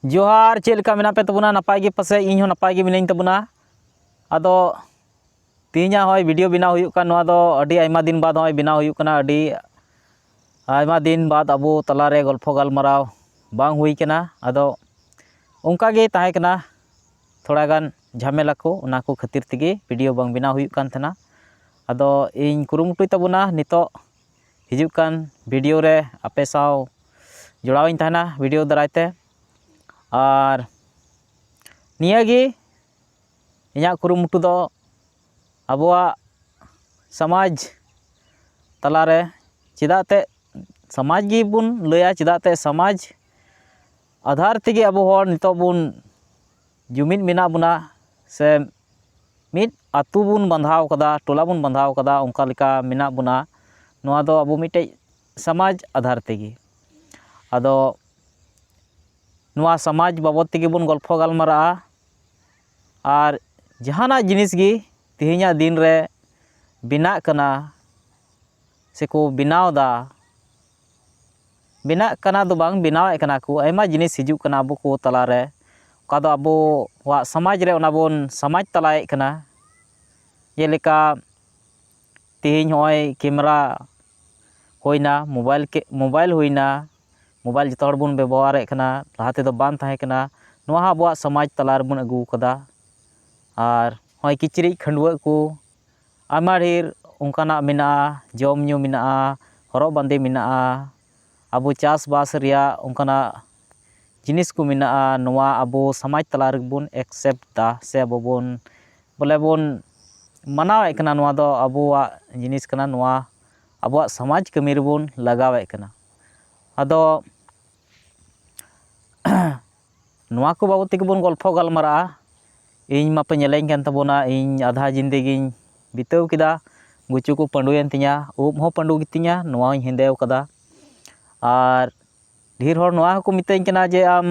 जोहार चेक लेका मेना पे तबुना नपाय गे पासे इन हो नपाय गे मिनाइन तबुना आदो तीना होय वीडियो बनाव हुयुक कान नोआ दो अडी आयमा दिन बाद होय बनाव हुयुक काना अडी आयमा दिन बाद अबो तलारे गल्फो गालमाराव बांग हुई कना आदो उनका गे ताहे कना थोड़ा गान झमेला को उना को खातिर तेगे वीडियो बांग बनाव हुयुक कान थना आदो इन कुरुमुटुय तबुना नितो हिजुक कान वीडियो रे आपे साव जोड़ाविन तहना वीडियो दारायते और नियागी इᱧᱟᱜ कुरुमुटु दो अबुआ समाज तलारे चिदाते समाज गी बुन लया चिदाते समाज आधार तेगे अबो हर नितो बुन जुमिद मेना बुना से मिद आतु बुन बंधाव कदा टोला बुन बंधाव कदा उनका लेका मेना बुना नोआ दो अबो मिटे समाज आधार तेगे आदो नोआ समाज बाबद तेगे बुन गल्फो गालमारा और जहाना जिनिस गी तिहिना दिन रे बिना कना सेको बिनावदा बिना कना दो बांग बिनावे कना को आयमा जिनिस हिजुक कना अबो को तलारे का दो अबो वा समाज रे ओना बोन समाज तलाए कना जेलेका तिहिन होय कैमरा होइना मोबाइल होइना मोबाइल जतो हर बुन व्यवहार कना लाहाते दो बान ताहे कना नोआ अबो समाज तलार बुन अगू कदा और होय किचरी खंडुआ को आयमा ढेर उनकाना मेना जम न्यू मेना हरब बांदे मेना अबो चास बास रिया उनकाना जिनिस को मेना नोआ अबो समाज तलार बुन एक्सेप्ट दा से अबो बुन बोले बुन मनावे कना नोआ दो अबोआ जिनिस कना नोआ अबोआ समाज कमी रे बुन लगावे कना आदो नोआ को बाबत तेगे बुन गल्फो गालमारा इन मापे नेलें कान तबोना इन आधा जिंदगी बिताव किदा गुचु को पंडुयन तिया उब हो पंडु गितिया नोआ हिंदेव कदा और ढेर हर नोआ को मितें कना जे आम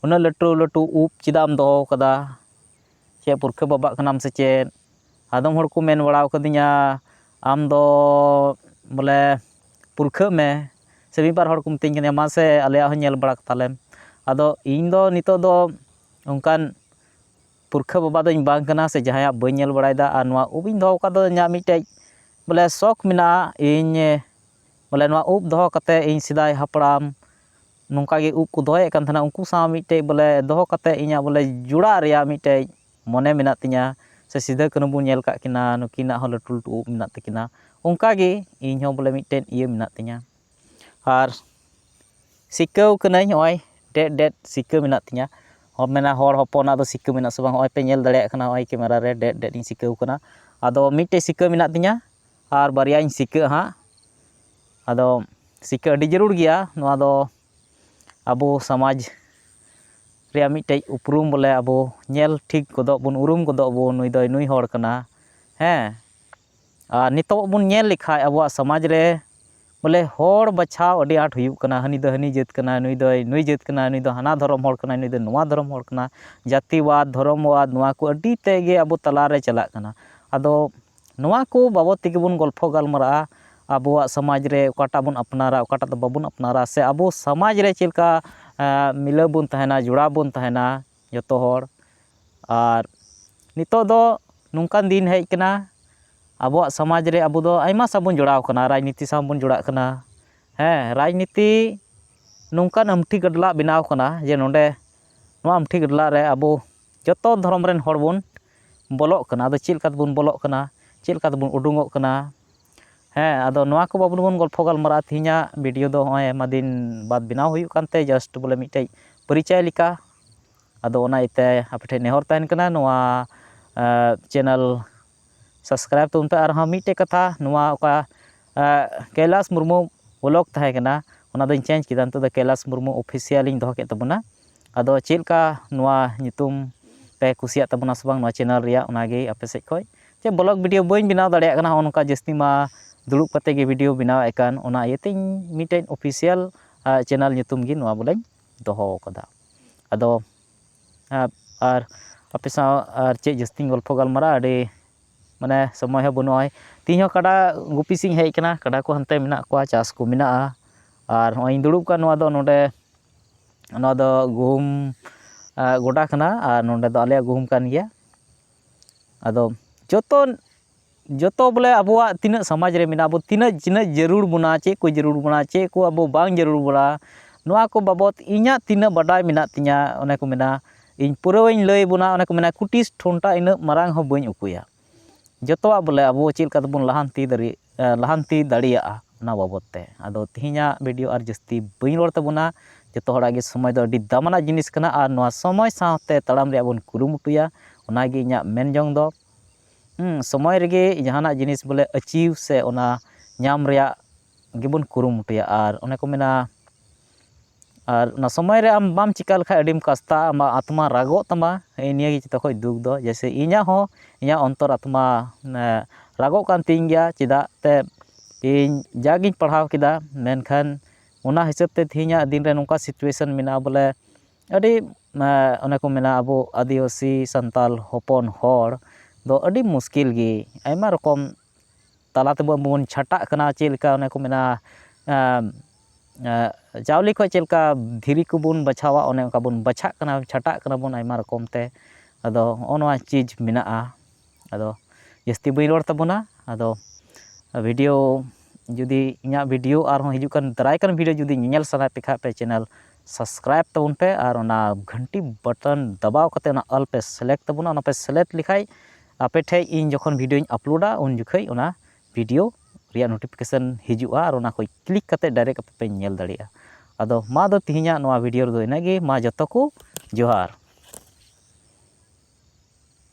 उना लटू लटू उब चिदाम दो कदा चे पुरखे बाबा कनाम से चे आदम हर को मेन बड़ाव कदिया आम दो बोले पुरखे में से मिबार हर को मितें कना मासे आलेया हो नेल बड़ा तालेम आदो इन दो नितो दो उनकान पुरखा बाबा दो बांग कना से जहाया बई नेल बड़ायदा और नोआ उब इन दो का दो न्या मिटे बोले शौक मेना इन बोले नोआ उब दो कते इन सिदाय हापड़ाम नोंका गे उब को दोए कान थना उनकु सा मिटे बोले दो कते इnya बोले जुड़ा रिया मिटे मने मेना तिnya से सीधा कनो बुन नेल का किना नुकिना हो लटू लटू उब मेना तकिना उनका गे इन हो बोले मिटे इये मेना तिnya और सिकाव कनाई होय डेट डेट सिका मेना तिnya हो मेना हर हपना दो सिका मेना से बांग होय पे नेल दाड़े कना होय कैमरा रे डेट डेट इन सिकाव कना आदो मिटे सिका मेना तिnya और बारिया इन सिका हा आदो सिका अडी जरूर गया नोआ दो अबो समाज रे मिटे उपरूम बोले अबो नेल ठीक गदो बुन उरूम गदो बो नुई दो नुई हर कना हैं आ नितो बुन नेल लिखा अबो समाज रे बोले हर बछाव अडी आठ हुयुक कना हनी दो हनी जेत कना नुई दो नुई जेत कना नुई दो हाना धर्म हर कना नुई दो नोआ धर्म हर कना जातिवाद धर्मवाद नोआ को अडी तेगे अबो तलारे चला कना आदो नोआ को बाबत तेगे बुन गल्फो गालमारा अबोआ समाज रे ओकाटा बुन अपनारा ओकाटा दो बाबुन अपनारा से अबो समाज रे चेलका मिला बुन तहना जुड़ा बुन तहना जतो हर और नितो दो नुंकान दिन हेज कना अबोआ समाज रे अबो दो आयमा सा बुन जोड़ाव कना राजनीति सा बुन जोड़ा कना हैं राजनीति नुंकान अमठी गडला बनाव कना जे नोंडे नोआ अमठी गडला रे अबो जतो धर्म रेन हर बुन बोलोक कना आदो चेल कात बुन बोलोक कना चेल कात बुन उडुंगोक कना हैं आदो नोआ को बाबुन बुन गल्फो गालमारा तिहिना वीडियो दो होय आयमा दिन बाद बनाव हुयुक कानते जस्ट बोले मिटे परिचय लिका आदो ओना इते आपठे नेहर तहन कना नोआ चैनल सब्सक्राइब तुम पे और हाँ मिटे कथा नोआ ओका कैलाश मुर्मू ब्लॉग तहे कना ओना दो चेंज किदा तो कैलाश मुर्मू ऑफिशियल इन दो के तबना आदो चेलका नोआ नितुम पे कुसिया तबना से बांग नोआ चैनल रिया ओनागे आपे से खय जे ब्लॉग वीडियो बइन बिनाव दाड़िया कना ओनका जस्ती मा दुड़ुब कते गे वीडियो बनाव एकान ओना इयते मिटे ऑफिशियल चैनल नितुम गे नोआ बोले दोहो कदा आदो और आपे सा और चे जस्ती गल्फो गालमारा अडी माने समय हो बनुय तीन काडा गुपी सिंह हेज कना काडा को हनते मेना को चास को मेना और होय दुड़ुब का नोआ दो नोडे ᱱᱚᱣᱟ ᱫᱚ ᱜᱩᱦᱩᱢ ᱜᱚᱰᱟ ᱠᱟᱱᱟ ᱟᱨ ᱱᱚᱰᱮ ᱫᱚ ᱟᱞᱮᱭᱟᱜ ᱜᱩᱦᱩᱢ ᱠᱟᱱ ᱜᱮᱭᱟ᱾ ᱟᱫᱚ ᱡᱚᱛᱚ ᱵᱚᱞᱮ ᱟᱵᱚᱣᱟᱜ ᱛᱤᱱᱟᱹᱜ ᱥᱚᱢᱟᱡᱽ ᱨᱮ ᱢᱮᱱᱟᱜ, ᱟᱵᱚ ᱛᱤᱱᱟᱹᱜ ᱡᱟᱹᱨᱩᱲ ᱵᱚᱱᱟ, ᱪᱮᱫ ᱠᱚ ᱡᱟᱹᱨᱩᱲ ᱵᱚᱱᱟ, ᱪᱮᱫ ᱠᱚ ᱟᱵᱚ ᱵᱟᱝ ᱡᱟᱹᱨᱩᱲ ᱵᱚᱱᱟ, ᱱᱚᱣᱟ ᱠᱚ ᱵᱟᱵᱚᱫ ᱤᱧᱟᱹᱜ ᱛᱤᱱᱟᱹᱜ ᱵᱟᱰᱟᱭ ᱢᱮᱱᱟᱜ ᱛᱤᱧᱟᱹ, ᱚᱱᱮ ᱠᱚ ᱢᱮᱱᱟ ᱤᱧ ᱯᱩᱨᱟᱹᱣᱧ ᱞᱟᱹᱭ ᱵᱚᱱᱟ, ᱚᱱᱮ ᱠᱚ ᱢᱮᱱᱟ ᱠᱩᱴᱤᱥ ᱴᱷᱚᱱᱴᱟ ᱤᱱᱟᱹᱜ ᱢᱟᱨᱟᱝ ᱦᱚᱸ ᱵᱟᱹᱧ ᱩᱠᱩᱭᱟ᱾ ᱡᱚᱛᱚᱣᱟᱜ ᱵᱚᱞᱮ ᱟᱵᱚ ᱪᱮᱫ ᱞᱮᱠᱟ ᱛᱮᱵᱚᱱ ᱞᱟᱦᱟᱱᱛᱤ ᱫᱟᱲᱮᱭᱟᱜᱼᱟ ᱚᱱᱟ ᱵᱟᱵᱚᱫ te ᱟᱫᱚ ᱛᱮᱦᱮᱧᱟᱜ ᱵᱷᱤᱰᱤᱭᱳ ᱟᱨ ᱡᱟᱹᱥᱛᱤ ᱵᱟᱹᱧ ᱨᱚᱲ ᱛᱟᱵᱚᱱᱟ᱾ ᱡᱚᱛᱚ ᱦᱚᱲᱟᱜ ᱜᱮ ᱥᱚᱢᱚᱭ ᱫᱚ ᱟᱹᱰᱤ ᱫᱟᱢᱟᱱᱟᱜ ᱡᱤᱱᱤᱥ ᱠᱟᱱᱟ ᱟᱨ ᱱᱚᱣᱟ ᱥᱚᱢᱚᱭ ᱥᱟᱶᱛᱮ ᱛᱟᱲᱟᱢ ᱨᱮᱭᱟᱜ ᱵᱚᱱ ᱠᱩᱨᱩᱢᱩᱴᱩᱭᱟ, ᱚᱱᱟᱜᱮ ᱤᱧᱟᱹᱜ ᱢᱮᱱ ᱡᱚᱝ ᱫᱚ᱾ ᱥᱚᱢᱚᱭ ᱨᱮᱜᱮ ᱡᱟᱦᱟᱱᱟᱜ ᱡᱤᱱᱤᱥ ᱵᱚᱞᱮ ᱟᱹᱪᱤᱵᱽ ᱥᱮ ᱚᱱᱟ ᱧᱟᱢ ᱨᱮᱭᱟᱜ ᱜᱮᱵᱚᱱ ᱠᱩᱨᱩᱢᱩᱴᱩᱭᱟ᱾ ᱟᱨ ᱚᱱᱮ ᱠᱚ ᱢᱮᱱᱟ ᱟᱨ ᱚᱱᱟ ᱥᱚᱢᱚᱭ ᱨᱮ ᱟᱢ ᱵᱟᱢ ᱪᱤᱠᱟ ᱞᱮᱠᱷᱟᱡ ᱟᱹᱰᱤᱢ ᱠᱟᱥᱛᱟᱜᱼᱟ, ᱟᱢᱟᱜ ᱟᱛᱢᱟ ᱨᱟᱜᱚᱜ ᱛᱟᱢᱟ᱾ ᱱᱤᱭᱟᱹᱜᱮ ᱡᱚᱛᱚ ᱠᱷᱚᱡ ᱫᱩᱠ ᱫᱚ, ᱡᱮᱭᱥᱮ ᱤᱧᱟᱹᱜ ᱦᱚᱸ ᱤᱧᱟᱹᱜ ᱚᱱᱛᱚᱨ ᱟᱛᱢᱟ ᱨᱟᱜᱚᱜ ᱠᱟᱱ ᱛᱤᱧ ᱜᱮᱭᱟ, ᱪᱮᱫᱟᱜ ᱛᱮ ᱤᱧ ᱡᱟᱜᱤᱧ ᱯᱟᱲᱦᱟᱣ ᱠᱮᱫᱟ, ᱢᱮᱱᱠᱷᱟᱱ ᱚᱱᱟ ᱦᱤᱥᱟᱹᱵ ᱛᱮ ᱛᱮᱦᱮᱧᱟᱜ ᱫᱤᱱ ᱨᱮ ᱱᱚᱝᱠᱟ ᱥᱤᱪᱩᱭᱮᱥᱚᱱ ᱢᱮᱱᱟᱜᱼᱟ ᱵᱚᱞᱮ ᱟᱹᱰᱤ ᱚᱱᱮ ᱠᱚ ᱢᱮᱱᱟ ᱟᱵᱚ ᱟᱹᱫᱤᱵᱟᱹᱥᱤ ᱥᱟᱱᱛᱟᱞ ᱦᱚᱯᱚᱱ ᱦᱚᱲ ᱫᱚ ᱟᱹᱰᱤ ᱢᱩᱥᱠᱤᱞ ᱜᱮ, ᱟᱭᱢᱟ ᱨᱚᱠᱚᱢ ᱛᱟᱞᱟ ᱛᱮᱵᱚᱱ ᱪᱷᱟᱴᱟᱜ ᱠᱟᱱᱟ᱾ ᱪᱮᱫ ᱞᱮᱠᱟ ᱚᱱᱮ ᱠᱚ ᱢᱮᱱᱟ ᱪᱟᱣᱞᱮ ᱠᱷᱚᱡ ᱪᱮᱫ ᱞᱮᱠᱟ ᱫᱷᱤᱨᱤ ᱠᱚᱵᱚᱱ ᱵᱟᱪᱷᱟᱣᱟ, ᱚᱱᱮ ᱚᱱᱠᱟ ᱵᱚᱱ ᱵᱟᱪᱷᱟᱜ ᱠᱟᱱᱟ, ᱪᱷᱟᱴᱟᱜ ᱠᱟᱱᱟ ᱵᱚᱱ ᱟᱭᱢᱟ ᱨᱚᱠᱚᱢ ᱛᱮ᱾ ᱟᱫᱚ ᱦᱚᱸᱜᱼᱚ ᱱᱚᱣᱟ ᱪᱤᱡᱽ ᱢᱮᱱᱟᱜᱼᱟ᱾ ᱟᱫᱚ ᱡᱟᱹᱥᱛᱤ ᱵᱟᱹᱧ ᱨᱚᱲ ᱛᱟᱵᱚᱱᱟ᱾ ᱟᱫᱚ ᱵᱷᱤᱰᱤᱭᱳ ᱡᱩᱫᱤ ᱤᱧᱟᱹᱜ ᱵᱷᱤᱰᱤᱭᱳ ᱟᱨᱦᱚᱸ ᱦᱤᱡᱩᱜ ᱠᱟᱱ ᱫᱟᱨᱟᱭ ᱠᱟᱱ ᱵᱷᱤᱰᱤᱭᱳ ᱡᱩᱫᱤ ᱧᱮᱧᱮᱞ ᱥᱟᱱᱟᱭᱮᱫ ᱯᱮ ᱠᱷᱟᱡ ᱯᱮ ᱪᱮᱱᱮᱞ ᱥᱟᱵᱥᱠᱨᱟᱭᱤᱵ ᱛᱟᱵᱚᱱ ᱯᱮ ᱟᱨ ᱚᱱᱟ ᱜᱷᱟᱱᱴᱤ ᱵᱟᱴᱚᱱ ᱫᱟᱵᱟᱣ ᱠᱟᱛᱮ ᱚᱱᱟ ᱚᱞ ᱯᱮ ᱥᱤᱞᱮᱠᱴ ᱛᱟᱵᱚᱱᱟ᱾ ᱚᱱᱟ ᱯᱮ ᱥᱤᱞᱮᱠᱴ ᱞᱮᱠᱷᱟᱡ ᱟᱯᱮ ᱴᱷᱮᱡ ᱤᱧ ᱡᱚᱠᱷᱚᱱ ᱵᱷᱤᱰᱤᱭᱳᱧ ᱟᱯᱞᱳᱰᱟ ᱩᱱ ᱡᱚᱠᱷᱚᱡ ᱚᱱᱟ ᱵᱷᱤᱰᱤᱭᱳ ᱨᱮᱭᱟᱜ ᱱᱳᱴᱤᱯᱷᱤᱠᱮᱥᱚᱱ ᱦᱤᱡᱩᱜᱼᱟ ᱟᱨ ᱚᱱᱟ ᱠᱚ ᱠᱞᱤᱠ ᱠᱟᱛᱮ ᱰᱟᱭᱨᱮᱠᱴ ᱟᱯᱮ ᱯᱮ ᱧᱮᱞ ᱫᱟᱲᱮᱭᱟᱜᱼᱟ᱾ ᱟᱫᱚ ᱢᱟ ᱫᱚ ᱛᱮᱦᱮᱧᱟᱜ ᱱᱚᱣᱟ ᱵᱷᱤᱰᱤᱭᱳ ᱨᱮᱫᱚ ᱤᱱᱟᱹᱜᱮ, ᱢᱟ ᱡᱚᱛᱚ ᱠᱚ ᱡᱚᱦᱟᱨ᱾